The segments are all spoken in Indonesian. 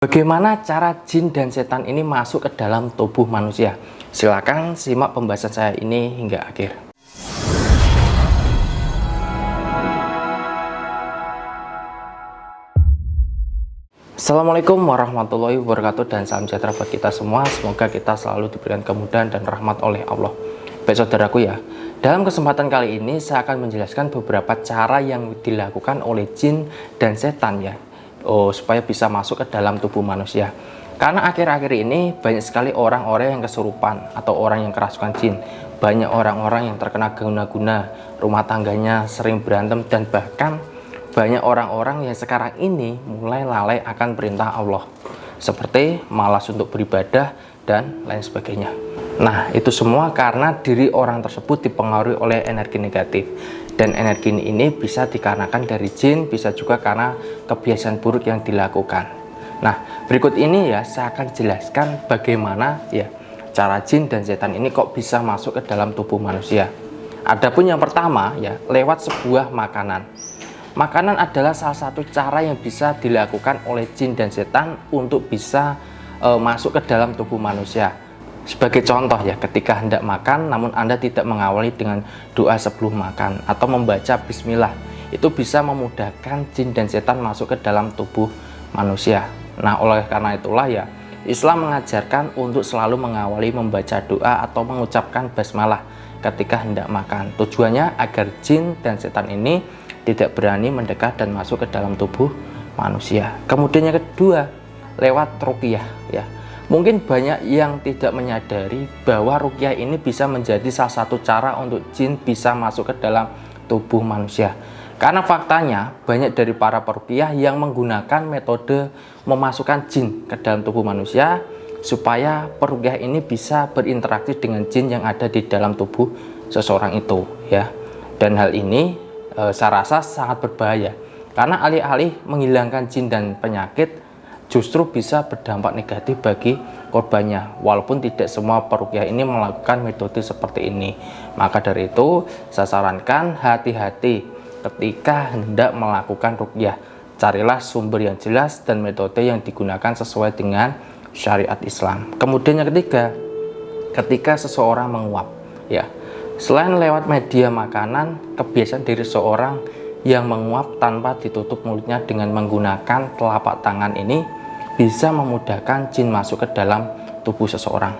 Bagaimana cara jin dan setan ini masuk ke dalam tubuh manusia? Silakan simak pembahasan saya ini hingga akhir. Assalamualaikum warahmatullahi wabarakatuh dan salam sejahtera buat kita semua. Semoga kita selalu diberikan kemudahan dan rahmat oleh Allah. Baik saudaraku ya, dalam kesempatan kali ini saya akan menjelaskan beberapa cara yang dilakukan oleh jin dan setan ya, supaya bisa masuk ke dalam tubuh manusia. Karena akhir-akhir ini banyak sekali orang-orang yang kesurupan atau orang yang kerasukan jin. Banyak orang-orang yang terkena guna-guna, rumah tangganya sering berantem, dan bahkan banyak orang-orang yang sekarang ini mulai lalai akan perintah Allah, seperti malas untuk beribadah dan lain sebagainya. Nah, itu semua karena diri orang tersebut dipengaruhi oleh energi negatif. Dan energi ini bisa dikarenakan dari jin, bisa juga karena kebiasaan buruk yang dilakukan. Nah, berikut ini ya saya akan jelaskan bagaimana ya cara jin dan setan ini kok bisa masuk ke dalam tubuh manusia. Adapun yang pertama ya, lewat sebuah makanan. Makanan adalah salah satu cara yang bisa dilakukan oleh jin dan setan untuk bisa masuk ke dalam tubuh manusia. Sebagai contoh ya, ketika hendak makan namun Anda tidak mengawali dengan doa sebelum makan atau membaca bismillah, itu bisa memudahkan jin dan setan masuk ke dalam tubuh manusia. Nah, oleh karena itulah ya, Islam mengajarkan untuk selalu mengawali membaca doa atau mengucapkan basmalah ketika hendak makan. Tujuannya agar jin dan setan ini tidak berani mendekat dan masuk ke dalam tubuh manusia. Kemudian yang kedua, lewat ruqyah ya. Mungkin banyak yang tidak menyadari bahwa ruqyah ini bisa menjadi salah satu cara untuk jin bisa masuk ke dalam tubuh manusia. Karena faktanya banyak dari para peruqyah yang menggunakan metode memasukkan jin ke dalam tubuh manusia supaya peruqyah ini bisa berinteraksi dengan jin yang ada di dalam tubuh seseorang itu ya. Dan hal ini saya rasa sangat berbahaya karena alih-alih menghilangkan jin dan penyakit, justru bisa berdampak negatif bagi korbannya. Walaupun tidak semua peruqyah ini melakukan metode seperti ini, maka dari itu saya sarankan hati-hati ketika hendak melakukan ruqyah. Carilah sumber yang jelas dan metode yang digunakan sesuai dengan syariat Islam. Kemudian yang ketiga, ketika seseorang menguap ya, selain lewat media makanan, kebiasaan diri seorang yang menguap tanpa ditutup mulutnya dengan menggunakan telapak tangan ini bisa memudahkan jin masuk ke dalam tubuh seseorang.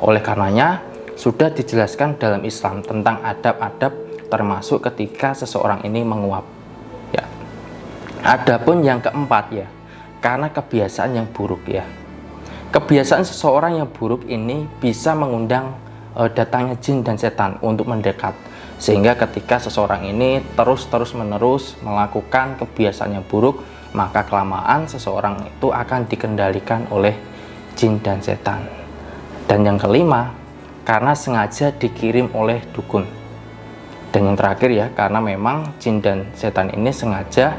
Oleh karenanya, sudah dijelaskan dalam Islam tentang adab-adab termasuk ketika seseorang ini menguap. Ya. Adapun yang keempat ya, karena kebiasaan yang buruk ya. Kebiasaan seseorang yang buruk ini bisa mengundang datangnya jin dan setan untuk mendekat, sehingga ketika seseorang ini terus-menerus melakukan kebiasaan yang buruk, maka kelamaan seseorang itu akan dikendalikan oleh jin dan setan. Dan yang kelima, karena sengaja dikirim oleh dukun. Dan yang terakhir ya, karena memang jin dan setan ini sengaja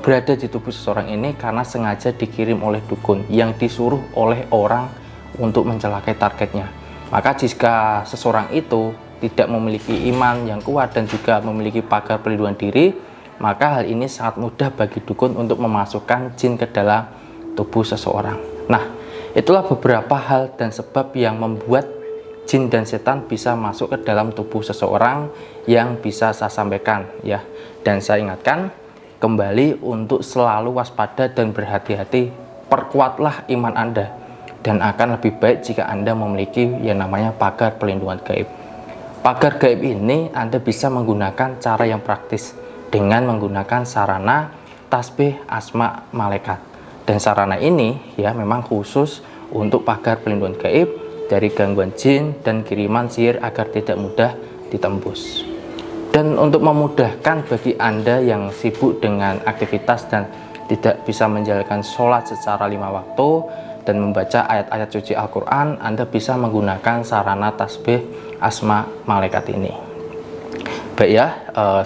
berada di tubuh seseorang ini karena sengaja dikirim oleh dukun yang disuruh oleh orang untuk mencelakai targetnya. Maka jika seseorang itu tidak memiliki iman yang kuat dan juga memiliki pagar perlindungan diri, maka hal ini sangat mudah bagi dukun untuk memasukkan jin ke dalam tubuh seseorang. Nah, itulah beberapa hal dan sebab yang membuat jin dan setan bisa masuk ke dalam tubuh seseorang yang bisa saya sampaikan ya. Dan saya ingatkan kembali untuk selalu waspada dan berhati-hati. Perkuatlah iman Anda, dan akan lebih baik jika Anda memiliki yang namanya pagar perlindungan gaib. Pagar gaib ini Anda bisa menggunakan cara yang praktis dengan menggunakan sarana tasbih asma malaikat. Dan sarana ini ya memang khusus untuk pagar perlindungan gaib dari gangguan jin dan kiriman sihir agar tidak mudah ditembus. Dan untuk memudahkan bagi Anda yang sibuk dengan aktivitas dan tidak bisa menjalankan sholat secara 5 waktu dan membaca ayat-ayat suci Al-Quran, Anda bisa menggunakan sarana tasbih asma malaikat ini. Baik ya,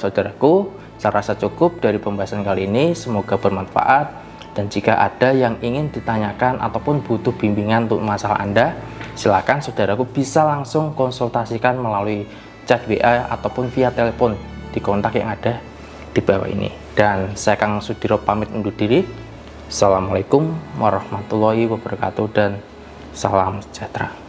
saudaraku, saya rasa cukup dari pembahasan kali ini. Semoga bermanfaat, dan jika ada yang ingin ditanyakan ataupun butuh bimbingan untuk masalah Anda, silakan saudaraku bisa langsung konsultasikan melalui chat WA ataupun via telepon di kontak yang ada di bawah ini. Dan saya Kang Sudiro pamit undur diri. Assalamualaikum warahmatullahi wabarakatuh dan salam sejahtera.